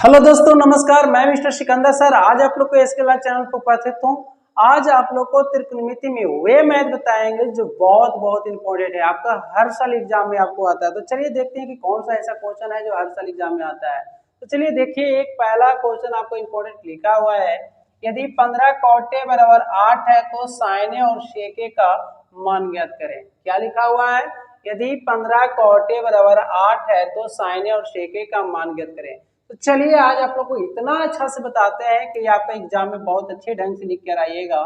Hello दोस्तों, नमस्कार। मैं मिस्टर सिकंदर सर आज आप लोग को इसके लाइव चैनल पर उपस्थित हूँ। आज आप लोग को त्रिकोणमिति में वे मैथ बताएंगे जो बहुत बहुत इंपॉर्टेंट है, आपका हर साल एग्जाम में आपको आता है। तो चलिए देखते हैं कि कौन सा ऐसा क्वेश्चन है जो हर साल एग्जाम में आता है। तो चलिए देखिए, एक पहला क्वेश्चन आपको इंपॉर्टेंट लिखा हुआ है, यदि 15 कौटे बराबर 8 है तो साइने और सेके का मान ज्ञात करें। क्या लिखा हुआ है? यदि 15 कौटे बराबर 8 है तो साइने और सेके का मान ज्ञात करें। तो चलिए आज आप लोग को इतना अच्छा से बताते हैं कि आपका एग्जाम में बहुत अच्छे ढंग से लिख कर आइएगा।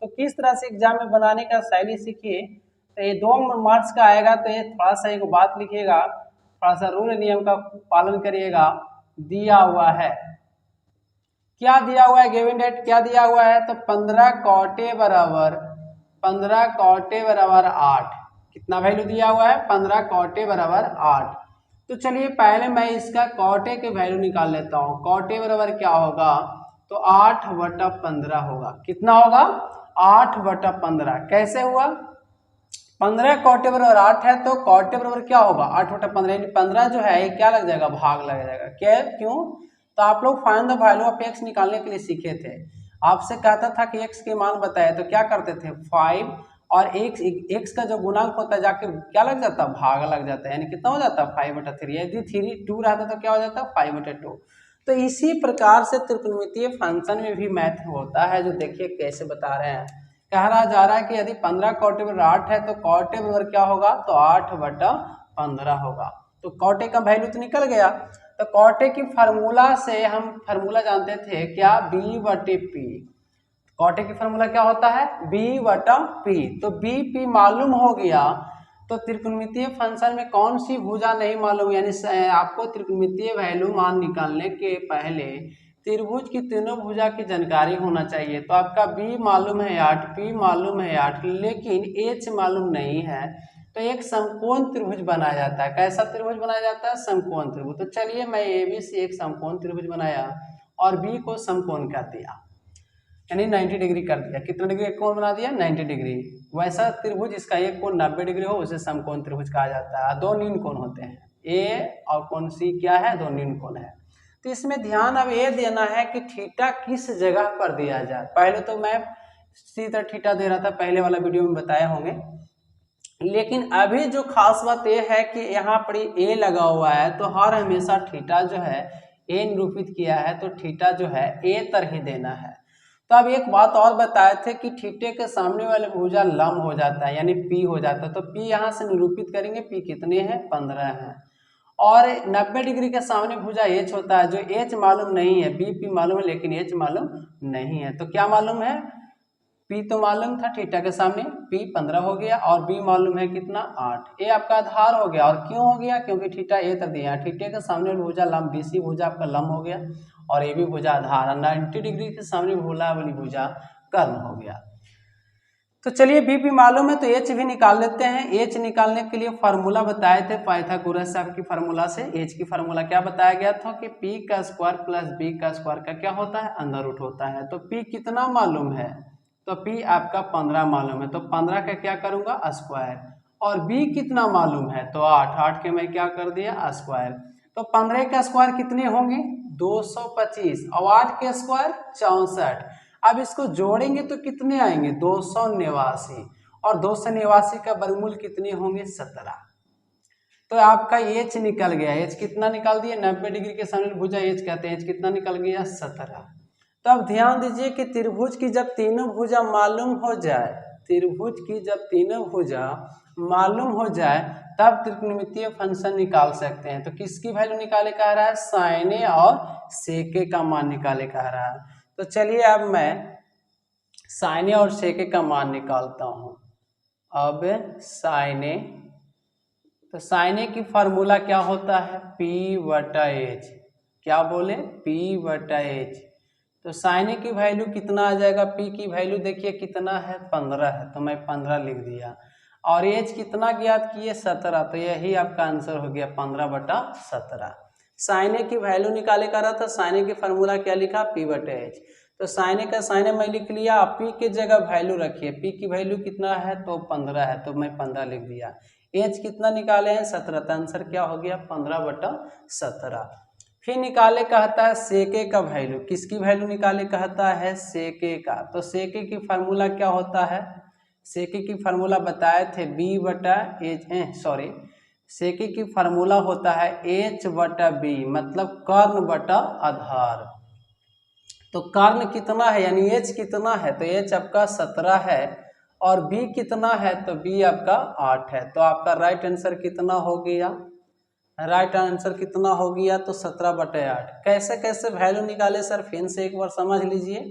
तो किस तरह से एग्जाम में बनाने का शैली सीखिए। तो ये 2 मार्क्स का आएगा, तो ये थोड़ा सा एक बात लिखिएगा, थोड़ा सा रूल नियम का पालन करिएगा। दिया हुआ है, क्या दिया हुआ है, गिवन डेट क्या दिया हुआ है, तो 15 कौटे बराबर 8। कितना वैल्यू दिया हुआ है? 15 कौटे बराबर 8। तो चलिए पहले मैं इसका कौटे के वैल्यू निकाल लेता हूँ। कौटे बराबर क्या होगा, तो 8/15 होगा। कितना होगा? 8/15। कैसे हुआ? 15 कौटे बराबर 8 है तो कौटे बराबर क्या होगा? 8/15, यानी 15 जो है ये क्या लग जाएगा? भाग लग जाएगा। क्या? क्यों? तो आप लोग find the value of x निकालने के लिए सीखे थे। आपसे कहता था कि एक्स के मान बताए तो क्या करते थे? 5 और एक्स का जो गुणांक होता है जाके क्या लग जाता है? भाग लग जाता है, यानी कितना हो जाता है? 5/3। यदि 2 रहता तो क्या हो जाता? 5/2। तो इसी प्रकार से त्रिकोणमितीय फंक्शन में भी मैथ होता है, जो देखिए कैसे बता रहे हैं। कह रहा जा रहा है कि यदि 15 कौटे बराबर 8 है तो कौटे बराबर क्या होगा? तो 8/15 होगा। तो कौटे का वैल्यू तो निकल गया। तो कौटे की फार्मूला से हम फार्मूला जानते थे क्या? b/p। कौटे की फार्मूला क्या होता है? b/p। तो bp मालूम हो गया। तो त्रिकोणमितीय फंक्शन में कौन सी भुजा नहीं मालूम, यानी आपको त्रिकोणमितीय वैल्यू मान निकालने के पहले त्रिभुज की तीनों भुजा की जानकारी होना चाहिए। तो आपका b मालूम है 8, p मालूम है 8, लेकिन h मालूम नहीं है। तो एक समकोण त्रिभुज बनाया जाता है। कैसा त्रिभुज बनाया जाता है? समकोण त्रिभुज। तो चलिए मैं ए बी से एक समकोण त्रिभुज बनाया और बी को समकोण कर दिया, यानी 90 डिग्री कर दिया। कितना डिग्री एक कोण बना दिया? 90 डिग्री। वैसा त्रिभुज इसका एक कोण 90 डिग्री हो उसे समकोण त्रिभुज कहा जाता है। 2 न्यून कोण होते हैं, ए और कोण सी क्या है? 2 न्यून कोण है। तो इसमें ध्यान अब ये देना है कि थीटा किस जगह पर दिया जाए। पहले तो मैं सीधा थीटा दे रहा था, पहले वाला वीडियो में बताए होंगे, लेकिन अभी जो खास बात यह है कि यहाँ पर ए लगा हुआ है, तो हर हमेशा थीटा जो है ए निरूपित किया है, तो थीटा जो है ए तर ही देना है। तो अब एक बात और बताए थे कि थीटे के सामने वाले भुजा लंब हो जाता है, यानी पी हो जाता है। तो पी यहाँ से निरूपित करेंगे, पी कितने हैं? 15 है। और 90 डिग्री के सामने भुजा एच होता है, जो एच मालूम नहीं है। बी पी मालूम है लेकिन एच मालूम नहीं है। तो क्या मालूम है? पी तो मालूम था, थीटा के सामने पी 15 हो गया, और बी मालूम है कितना? 8। ए आपका आधार हो गया। और क्यों हो गया? क्योंकि थीटा ए तक दिया है। थीटे के सामने भुजा लंब, बीसी भुजा आपका लंब हो गया, और ए भी भुजा आधार। 90 डिग्री के सामने भूला वाली भुजा कर्ण हो गया। तो चलिए बी पी मालूम है तो एच भी निकाल लेते हैं। एच निकालने के लिए फार्मूला बताए थे पाइथागोरस साहब की फार्मूला से। एच की फार्मूला क्या बताया गया था कि पी का स्क्वायर प्लस बी का स्क्वायर का क्या होता है? अंडर रूट होता है। तो पी कितना मालूम है? तो पी आपका 15 मालूम है, तो 15 का क्या करूंगा? स्क्वायर। और बी कितना मालूम है? तो 8। 8 के मैं क्या कर दिया? स्क्वायर। तो 15 का स्क्वायर कितने होंगे? 225, और 8 के स्क्वायर 64। अब इसको जोड़ेंगे तो कितने आएंगे? 289, और 289 का वर्गमूल कितने होंगे? 17। तो आपका एच निकल गया। एच कितना निकाल दिया? 90 डिग्री के सामने भुजा एच कहते हैं। एच कितना निकल गया? 17। तो अब ध्यान दीजिए कि त्रिभुज की जब तीनों भुजा मालूम हो जाए, त्रिभुज की जब तीनों भुजा मालूम हो जाए तब त्रिकोणमितीय फंक्शन निकाल सकते हैं। तो किसकी वैल्यू निकाले कह रहा है? साइने और सेके का मान निकाले कह रहा है। तो चलिए अब मैं साइने और सेके का मान निकालता हूं। अब साइने, तो साइने की फार्मूला क्या होता है? P/H। क्या बोले? P/H। तो साइने की वैल्यू कितना आ जाएगा? P की वैल्यू देखिए कितना है? 15 है, तो मैं 15 लिख दिया। और H कितना ज्ञात किए? 17। तो यही आपका आंसर हो गया 15/17। साइने की वैल्यू निकाले का रहा था। साइने की फार्मूला क्या लिखा? P/H। तो साइने का साइने मैं लिख लिया। P की जगह वैल्यू रखिए। P की वैल्यू कितना है? तो 15 है, तो मैं 15 लिख दिया। एच कितना निकाले हैं? 17। तो आंसर क्या हो गया? 15/17। फिर निकाले कहता है सेके का वैल्यू, किसकी वैल्यू निकाले कहता है, सेके का। तो सेके की फार्मूला क्या होता है, सेके की फार्मूला बताए थे बी बटा एच, सॉरी, सेके की फार्मूला होता है एच बटा बी, मतलब कर्ण बटा आधार। तो कर्ण कितना है यानी एच कितना है, तो एच आपका 17 है और बी कितना है, तो बी आपका 8 है। तो आपका राइट आंसर कितना हो गया, राइट आंसर कितना हो गया, तो 17/8। कैसे कैसे वैल्यू निकाले सर, फिर से एक बार समझ लीजिए।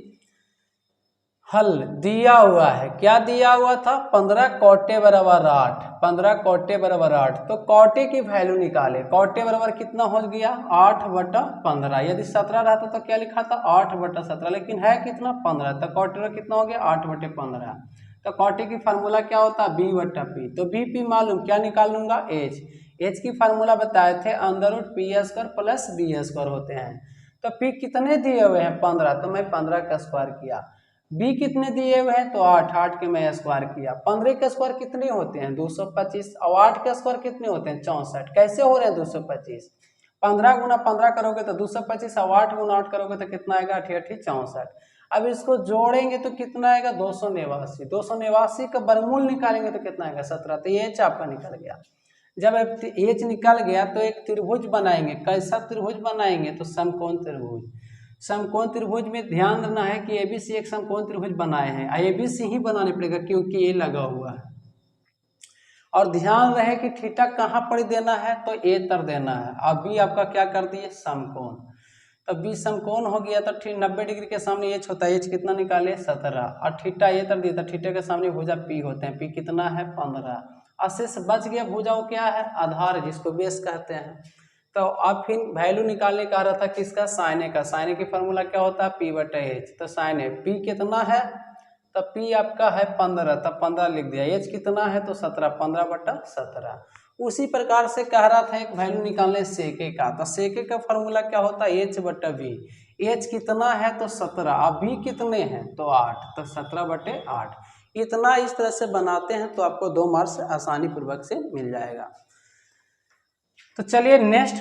हल दिया हुआ है, क्या दिया हुआ था, 15 कोटे बराबर 8, 15 कोटे बराबर 8। तो कोटे की वैल्यू निकाले, कोटे बराबर कितना हो गया, 8/15। यदि 17 रहता तो क्या लिखा था, 8/17, लेकिन है कितना 15, तो कोटे कितना हो गया 8/15। तो कोटे की फार्मूला क्या होता है, बी बटा पी। तो बी पी मालूम, क्या निकाल लूंगा, एच। एच की फार्मूला बताए थे √p² प्लस b² होते हैं। तो पी कितने दिए हुए हैं 15, तो मैं 15 का स्क्वायर किया। बी कितने दिए हुए हैं, तो 8, 8 के मैं स्क्वायर किया। 15 के स्क्वायर कितने होते हैं 225, और 8 के स्क्वायर कितने होते हैं 64। कैसे हो रहे हैं 225, 15 गुना 15 करोगे तो 225, और 8 गुना 8 करोगे तो कितना आएगा, 8 64। अब इसको जोड़ेंगे तो कितना आएगा 289, 289 का वर्गमूल निकालेंगे तो कितना आएगा 17। तो ये एच आपका निकल गया। जब एच निकल गया तो एक त्रिभुज बनाएंगे, कैसा त्रिभुज बनाएंगे, तो समकोण त्रिभुज। समकोण त्रिभुज में ध्यान देना है कि एबीसी एक समकोण त्रिभुज बनाए हैं, एबीसी ही बनाने पड़ेगा क्योंकि ये लगा हुआ है। और ध्यान रहे कि थीटा कहाँ पर देना है, तो ए तर देना है। अब बी आपका क्या कर दिए, समकोण। तो बी समकोण हो गया, तो 90 डिग्री के सामने एच होता है, एच कितना निकाले 17, और थीटा ए तर दिया, तो थीटा के सामने भुजा पी होते हैं, पी कितना है 15। अशेष बच गया भुजा, वो क्या है, आधार, जिसको बेस कहते हैं। तो अब फिर वैल्यू निकालने का रहा था किसका, साइने का। साइने की फार्मूला क्या होता है, पी बटा एच। तो साइने पी कितना है, तो पी आपका है 15, तब 15 लिख दिया। एच कितना है, तो 17, 15/17। उसी प्रकार से कह रहा था एक वैल्यू निकालने सेके का। तो सेके का फार्मूला क्या होता है, एच बटा बी। एच कितना है, तो 17, अब बी कितने हैं, तो 8, तो 17/8। इतना इस तरह से बनाते हैं तो आपको 2 मार्क्स आसानी पूर्वक से मिल जाएगा। तो चलिए नेक्स्ट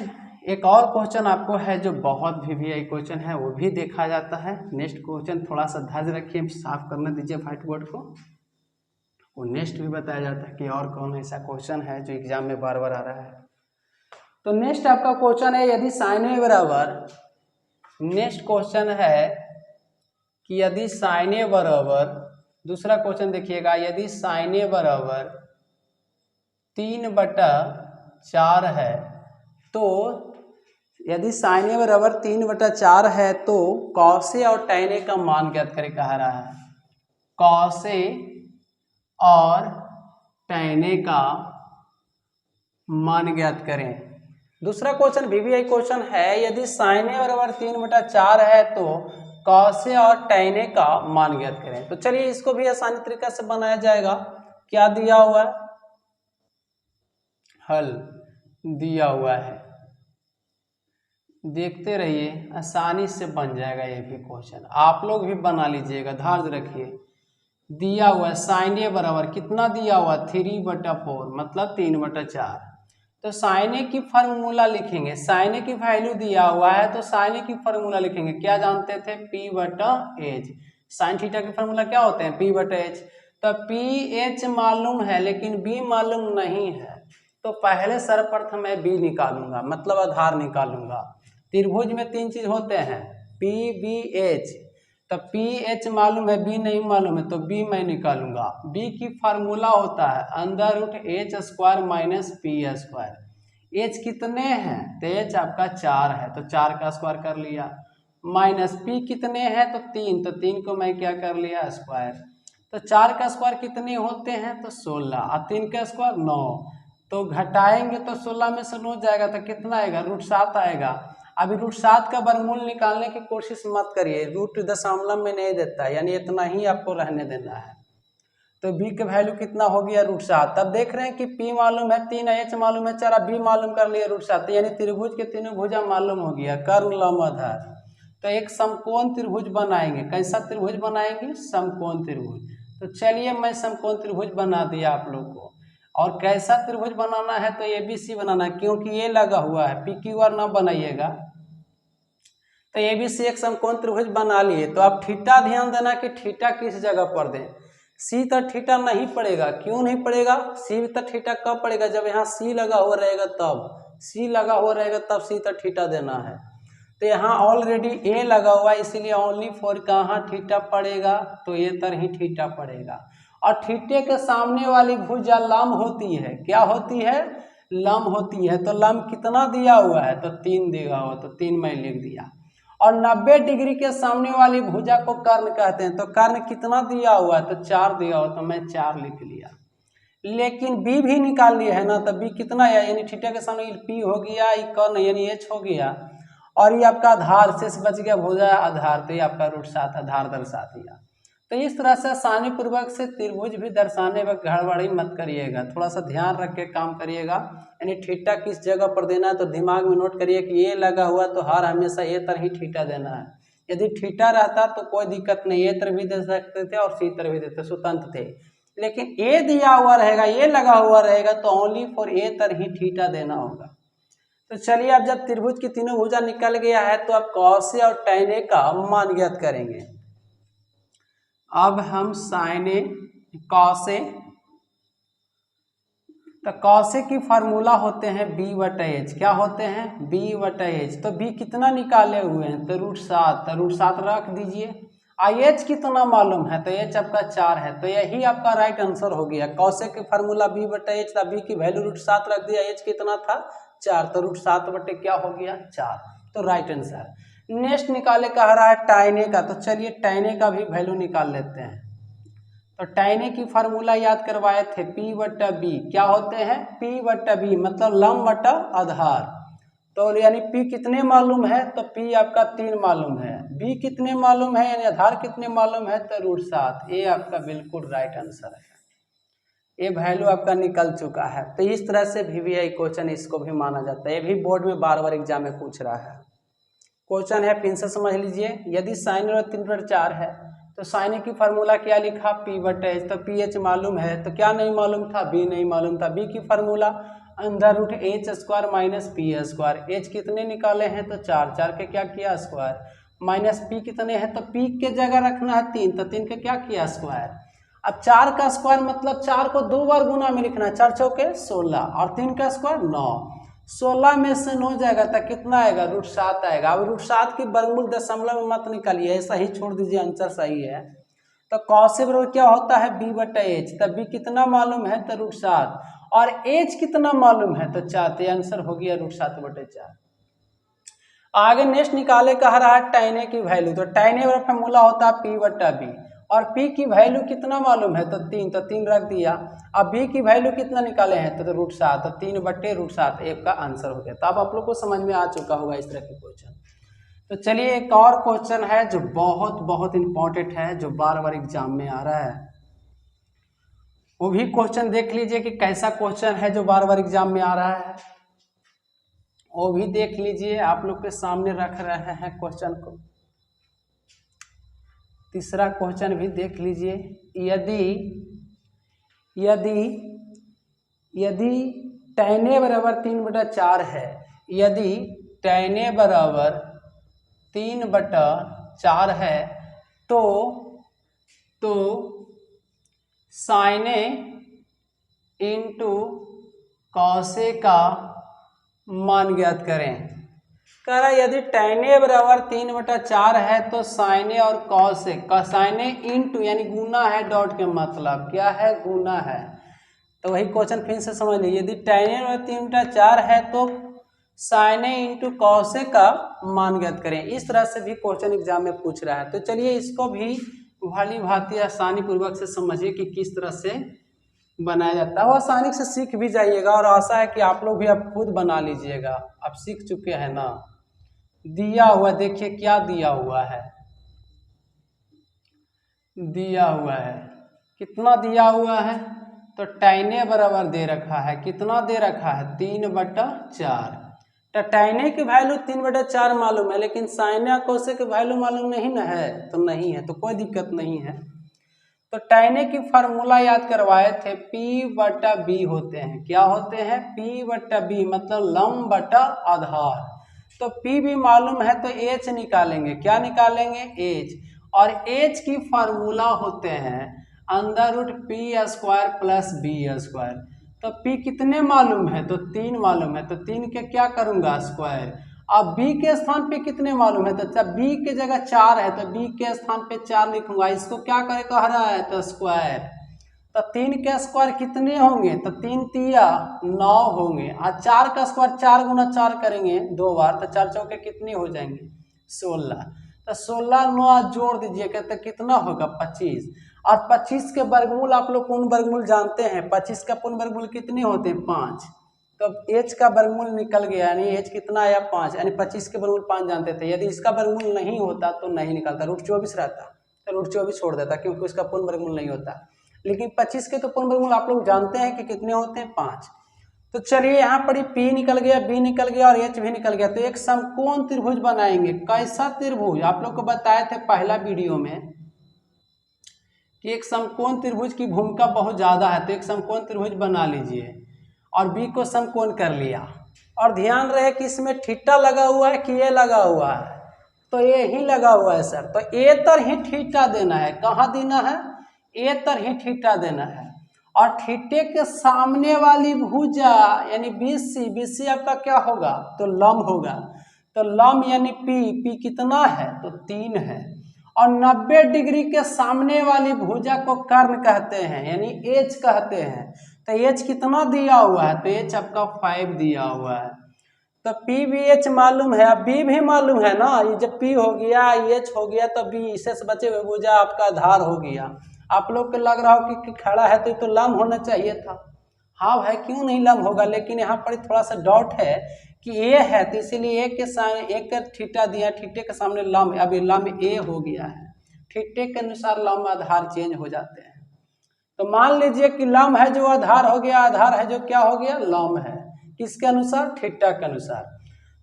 एक और क्वेश्चन आपको है जो बहुत VVI क्वेश्चन है, वो भी देखा जाता है। नेक्स्ट क्वेश्चन थोड़ा सा धैर्य रखिए, साफ करने दीजिए व्हाइट बोर्ड को। वो नेक्स्ट भी बताया जाता है कि और कौन ऐसा क्वेश्चन है जो एग्जाम में बार बार आ रहा है। तो नेक्स्ट आपका क्वेश्चन है, यदि साइन ए बराबर, नेक्स्ट क्वेश्चन है कि यदि साइन ए बराबर, दूसरा क्वेश्चन देखिएगा, यदि साइन ए बराबर 3/4 है, तो यदि साइन ए बराबर 3/4 है तो कॉस ए और टैन ए का मान ज्ञात करें कह रहा है। कॉस ए और टैन ए का मान ज्ञात करें। दूसरा क्वेश्चन VVI क्वेश्चन है, यदि साइन ए बराबर 3/4 है तो कॉस ए और टैन ए का मान ज्ञात करें। तो चलिए इसको भी आसानी तरीका से बनाया जाएगा। क्या दिया हुआ है, हल दिया हुआ है, देखते रहिए, आसानी से बन जाएगा ये भी क्वेश्चन। आप लोग भी बना लीजिएगा, धैर्य रखिए। दिया हुआ है साइन ए बराबर कितना दिया हुआ, 3/4 मतलब 3/4। तो साइन ए की फार्मूला लिखेंगे, साइन ए की वैल्यू दिया हुआ है तो साइन ए की फार्मूला लिखेंगे। क्या जानते थे, P/H। साइन थीटा की फार्मूला क्या होते हैं, P/H। तो PH मालूम है लेकिन B मालूम नहीं है, तो पहले सर्वप्रथम मैं B निकालूंगा, मतलब आधार निकालूंगा। त्रिभुज में 3 चीज होते हैं, PBH। तो PH मालूम है, B नहीं मालूम है, तो B मैं निकालूंगा। B की फार्मूला होता है √H² - P²। H कितने हैं, तो H आपका 4 है, तो 4 का स्क्वायर कर लिया। माइनस P कितने हैं, तो 3, तो 3 को मैं क्या कर लिया, स्क्वायर। तो 4 का स्क्वायर कितने होते हैं, तो 16, और 3 का स्क्वायर 9। तो घटाएंगे तो 16 में से 9 जाएगा तो कितना आएगा, √7 आएगा। अभी √7 का वर्गमूल निकालने की कोशिश मत करिए, रूट दशमलव में नहीं देता है, यानी इतना ही आपको रहने देना है। तो B का वैल्यू कितना हो गया, √7। तब देख रहे हैं कि P मालूम है 3, H मालूम है 4, B मालूम कर लिया √7, यानी त्रिभुज के तीनों भुजा मालूम हो गया, कर्ण लंब आधार। तो एक समकोण त्रिभुज बनाएंगे। कैसा त्रिभुज बनाएंगे, समकोण त्रिभुज। तो चलिए मैं समकोण त्रिभुज बना दिया आप लोग को। और कैसा त्रिभुज बनाना है, तो ABC बनाना है, क्योंकि ये लगा हुआ है, PQR ना बनाइएगा, तो ABC एक समकोण त्रिभुज बना लिए। तो आप थीटा ध्यान देना कि थीटा किस जगह पर दें। सी तक थीटा नहीं पड़ेगा, क्यों नहीं पड़ेगा? सी तक थीटा कब पड़ेगा? जब यहाँ सी लगा हुआ रहेगा तब, सी लगा हुआ रहेगा तब सी तक थीटा देना है। तो यहाँ ऑलरेडी ए लगा हुआ है, इसीलिए ओनली फॉर कहाँ थीटा पड़ेगा? तो ये तर ही थीटा पड़ेगा। और थीटे के सामने वाली भुजा लंब होती है, क्या होती है? लंब होती है। तो लंब कितना दिया हुआ है? तो 3 दिया हुआ, तो 3 मैं लिख दिया। और 90 डिग्री के सामने वाली भुजा को कर्ण कहते हैं। तो कर्ण कितना दिया हुआ है? तो 4 दिया हुआ, तो मैं 4 लिख लिया। लेकिन बी भी निकाल लिया है ना, तो बी कितना है? यानी थीटा के सामने पी हो गया, ये कर्ण यानी एच हो गया, और ये आपका आधार शेष बच गया, भुजा आधार, तो ये आपका √7 आधार दर्शा दिया। तो इस तरह से आसानी पूर्वक से त्रिभुज भी दर्शाने में गड़बड़ी मत करिएगा, थोड़ा सा ध्यान रख के काम करिएगा। यानी थीटा किस जगह पर देना है तो दिमाग में नोट करिए कि ये लगा हुआ तो हर हमेशा ये तरह ही थीटा देना है। यदि थीटा रहता तो कोई दिक्कत नहीं, ये तरह भी दे सकते थे और सी तरह भी देते, स्वतंत्र थे। लेकिन ए दिया हुआ रहेगा, ये लगा हुआ रहेगा, तो ओनली फॉर ए तरह ही थीटा देना होगा। तो चलिए, अब जब त्रिभुज की तीनों भुजा निकल गया है तो अब कॉस ए और tan ए का मान ज्ञात करेंगे। अब हम sin ए cos ए, तो cos ए की फार्मूला होते हैं b/h। क्या होते हैं? b/h। तो b कितना निकाले हुए हैं? तो √7, तो √7 रख दीजिए। h कितना मालूम है? तो h आपका 4 है, तो यही आपका राइट आंसर हो गया। cos ए की फार्मूला b/h था, b की वैल्यू √7 रख दिया, h कितना था? 4, तो √7 बटे क्या हो गया? 4, तो राइट आंसर। नेक्स्ट निकाले कह रहा है tan ए का, तो चलिए tan ए का भी वैल्यू निकाल लेते हैं। तो tan ए की फार्मूला याद करवाए थे p/b। क्या होते हैं? p/b मतलब लंब बटा आधार। तो यानी p कितने मालूम है? तो p आपका 3 मालूम है। b कितने मालूम है यानी आधार कितने मालूम है? तो √7। ये आपका बिल्कुल राइट आंसर है, ये वैल्यू आपका निकल चुका है। तो इस तरह से VVI क्वेश्चन इसको भी माना जाता है। ये भी बोर्ड में बार एग्जाम में पूछ रहा है। क्वेश्चन है, फिर से समझ लीजिए। यदि sin और 3/4 है तो sin ए की फार्मूला क्या लिखा? p/h। तो ph मालूम है, तो क्या नहीं मालूम था? b नहीं मालूम था। b की फार्मूला √h² - p²। h कितने निकाले हैं? तो 4, 4 के क्या किया? स्क्वायर। माइनस p कितने हैं? तो p के जगह रखना है 3, तो 3 के क्या किया? स्क्वायर। अब 4 का स्क्वायर मतलब 4 को 2 बार गुना में लिखना है, 4 चौके 16 और 3 का स्क्वायर 9। 16 में से 9 जाएगा तो कितना आएगा? √7 आएगा। अब √7 की वर्गमूल दशमलव में मत निकालिए, ऐसा ही छोड़ दीजिए, आंसर सही है। तो cos ए बराबर क्या होता है? b/h। तब b कितना मालूम है? तो √7, और h कितना मालूम है? तो 4, तो आंसर हो गया √7/4। आगे नेक्स्ट निकाले कह रहा है tan ए की वैल्यू। तो tan ए बराबर फार्मूला होता है p/b, और p की वैल्यू कितना मालूम है? तो 3, तो 3 रख दिया। अब b की वैल्यू कितना निकाले हैं? तो √7, तो 3/√7 एक का आंसर हो गया। तो अब आप लोग को समझ में आ चुका होगा इस तरह के क्वेश्चन। तो चलिए, एक और क्वेश्चन है जो बहुत इंपॉर्टेंट है, जो बार एग्जाम में आ रहा है। वो भी क्वेश्चन देख लीजिए कि कैसा क्वेश्चन है जो बार एग्जाम में आ रहा है, वो भी देख लीजिए। आप लोग के सामने रख रहे हैं क्वेश्चन को। तीसरा क्वेश्चन भी देख लीजिए। यदि tan ए बराबर 3/4 है, यदि tan ए बराबर 3/4 है तो sin ए इंटू cos ए का मान ज्ञात करें। कह रहा है यदि tan ए बराबर 3/4 है तो sin ए और cos ए का sin ए इंटू यानी गुना है, डॉट के मतलब क्या है? गुना है। तो वही क्वेश्चन फिर से समझ लीजिए। यदि tan ए बराबर 3/4 है तो sin ए इंटू cos ए का मान ज्ञात करें। इस तरह से भी क्वेश्चन एग्जाम में पूछ रहा है। तो चलिए, इसको भी भली भांति आसानी पूर्वक से समझिए कि किस तरह से बनाया जाता है। वो आसानी से सीख भी जाइएगा, और आशा है कि आप लोग भी अब खुद बना लीजिएगा। आप सीख चुके हैं ना। दिया हुआ देखिए क्या दिया हुआ है, कितना दिया हुआ है? तो tan ए बराबर दे रखा है, कितना दे रखा है? 3/4। तो tan ए की वैल्यू 3/4 मालूम है, लेकिन sin ए और cos ए की वैल्यू मालूम नहीं ना है, तो नहीं है, तो कोई दिक्कत नहीं है। तो tan ए की फार्मूला याद करवाए थे, p/b होते हैं। क्या होते हैं? p/b मतलब लंब बटा आधार। तो P भी मालूम है तो H निकालेंगे। क्या निकालेंगे? H। और H की फार्मूला होते हैं under root p square plus b square. तो P कितने मालूम है? तो 3 मालूम है, तो 3 के क्या करूंगा? स्क्वायर। अब B के स्थान पे कितने मालूम है? तो B के जगह 4 है, तो B के स्थान पे 4 लिखूंगा। इसको क्या करे कह रहा है? तो स्क्वायर। तो 3 के स्क्वायर कितने होंगे? तो 3 तिया 9 होंगे। और 4 का स्क्वायर 4 गुना 4 करेंगे 2 बार, तो 4 चौके कितने हो जाएंगे? 16। तो 16 9 जोड़ दीजिए, कहते कितना होगा? 25। और 25 के वर्गमूल आप लोग पूर्ण वर्गमूल जानते हैं। 25 का पूर्ण वर्गमूल कितने होते हैं? 5। तो H का वर्गमूल निकल गया, यानी H कितना आया? 5। यानी 25 के वर्गमूल 5 जानते थे। यदि इसका वर्गमूल नहीं होता तो नहीं निकलता, रूट 24 रहता, तो रूट 24 छोड़ देता क्योंकि उसका पूर्ण वर्गमूल नहीं होता। लेकिन 25 के तो पूर्ण वर्गमूल आप लोग जानते हैं कि कितने होते हैं? 5। तो चलिए यहाँ पर P निकल गया, B निकल गया और H भी निकल गया। तो एक समकोण त्रिभुज बनाएंगे। कैसा त्रिभुज? आप लोग को बताए थे पहला वीडियो में कि एक समकोण त्रिभुज की भूमिका बहुत ज्यादा है। तो एक समकोण त्रिभुज बना लीजिए और B को समकोण कर लिया। और ध्यान रहे कि इसमें थीटा लगा हुआ है कि ये लगा हुआ है? तो ये ही लगा हुआ है सर। तो ए तर ही थीटा देना है। कहाँ देना है? ए तर ही थीटा देना है। और थीटे के सामने वाली भुजा यानी BC, BC आपका क्या होगा? तो लंब होगा। तो लंब यानी P कितना है? तो 3 है। और 90 डिग्री के सामने वाली भुजा को कर्ण कहते हैं, यानी H कहते हैं। तो H कितना दिया हुआ है? तो H आपका 5 दिया हुआ है। तो P भी H मालूम है, अब B भी मालूम है ना। ये जब P हो गया, H हो गया, तो B शेष बचे हुए भुजा आपका आधार हो गया। आप लोग को लग रहा हो कि खड़ा है तो ये तो लंब होना चाहिए था। हाँ भाई, क्यों नहीं लंब होगा? लेकिन यहाँ पर थोड़ा सा डाउट है कि A है, तो इसीलिए A के सामने एक थीटा दिया, थीटे के सामने लंब, अब ये लंब A हो गया है। थीटे के अनुसार लंब आधार चेंज हो जाते हैं। तो मान लीजिए कि लंब है जो आधार हो गया, आधार है जो क्या हो गया? लंब है। किसके अनुसार? थीटा के अनुसार।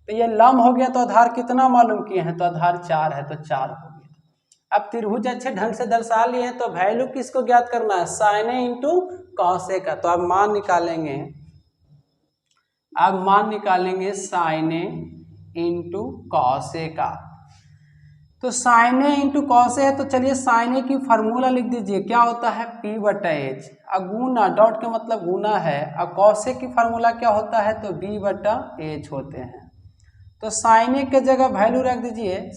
तो ये लंब हो गया, तो आधार कितना मालूम किए हैं? तो आधार 4 है, तो 4 हो गया। अब त्रिभुज अच्छे ढंग से दर्शा लिए हैं, तो वैल्यू किसको ज्ञात करना है? Sign A into cos A का। तो अब मान निकालेंगे, sign A into cos A का। तो sign A into cos A है, तो चलिए साइन ए की फार्मूला लिख दीजिए। क्या होता है? P बटा H। गुना, डॉट का मतलब गुना है। और कॉस ए की फार्मूला क्या होता है? तो B बटा H होते हैं। तो साइन ए के जगह वैल्यू रख दीजिए।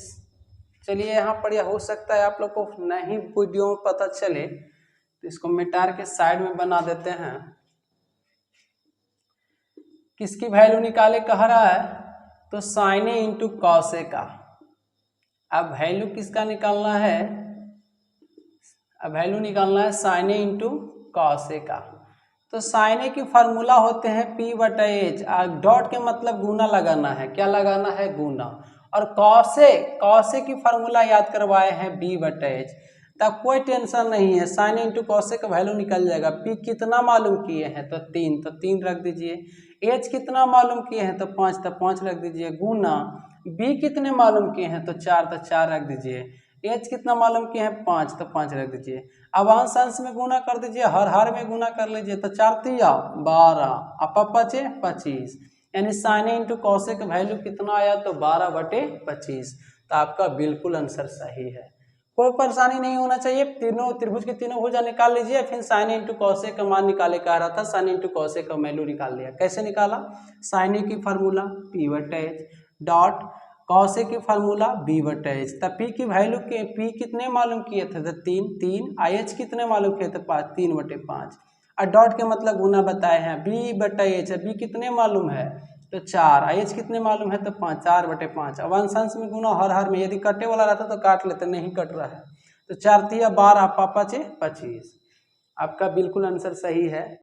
चलिए यहाँ पर यह हो सकता है आप लोग को नहीं वीडियो में पता चले, तो इसको मिटार के साइड में बना देते हैं। किसकी वैल्यू निकाले कह रहा है? तो sign A into cos A का। अब वैल्यू किसका निकालना है? अब वैल्यू निकालना है sign A into cos A का। तो साइन ए की फार्मूला होते हैं P बटा H। डॉट के मतलब गुना लगाना है। क्या लगाना है? गुना। और कॉस ए की फार्मूला याद करवाए हैं B बटा H। तब कोई टेंशन नहीं है, साइन इंटू कॉस ए का वैल्यू निकल जाएगा। P कितना मालूम किए हैं? तो 3, तो 3 रख दीजिए। H कितना मालूम किए हैं? तो 5, तो 5 रख दीजिए। गुना B कितने मालूम किए हैं? तो 4, तो 4 रख दीजिए। H कितना मालूम किए हैं? 5, तो 5 रख दीजिए। अब अंश अंश में गुना कर दीजिए, हर में गुना कर लीजिए। तो 4 तिया 12, अब 25, यानी साइन इंटू कॉस ए का वैल्यू कितना आया? तो 12 बटे 25। तो आपका बिल्कुल आंसर सही है। कोई परेशानी नहीं होना चाहिए। तीनों त्रिभुज की तीनों भुजा निकाल लीजिए, फिर साइन इंटू कॉस ए का मान निकाले कह रहा था। साइन इंटू कॉस ए का वैल्यू निकाल लिया। कैसे निकाला? साइन ए की फार्मूला P बटा H डॉट कॉस ए की फार्मूला B बटा H। तब P की वैल्यू के P कितने मालूम किए थे? तो 3, H कितने मालूम किए थे? 5, 3 बटे 5। और डॉट के मतलब गुना बताए हैं। B बटा H, B कितने मालूम है? तो 4, H कितने मालूम है? तो 5, 4 बटे 5। अब अंश में गुना, हर में। यदि कटे वाला रहता तो काट लेते, नहीं कट रहा है। तो 4 तिया 12, 5 25। आपका बिल्कुल आंसर सही है।